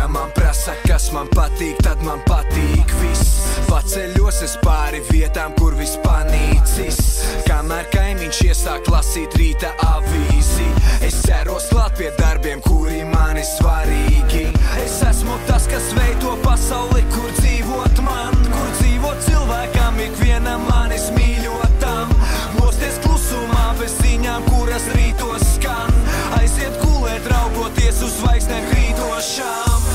man prasa, kas man patīk, tad man patīk viss. Paceļos es pāri vietām, kur viss panīcis. Kamēr kaimiņš iesāk lasīt rīta avīzi, es ceros klāt pie darbiem, kuri mani svarīgi. Es esmu tas, kas veido pasauli, kur dzīvot man, kur dzīvot cilvēkam, ikvienam manis mīļotam. Mosties klusumā bez ziņām, kuras rītos skan, aiziet gulēt, raugoties uz zvaigznēm krītošām.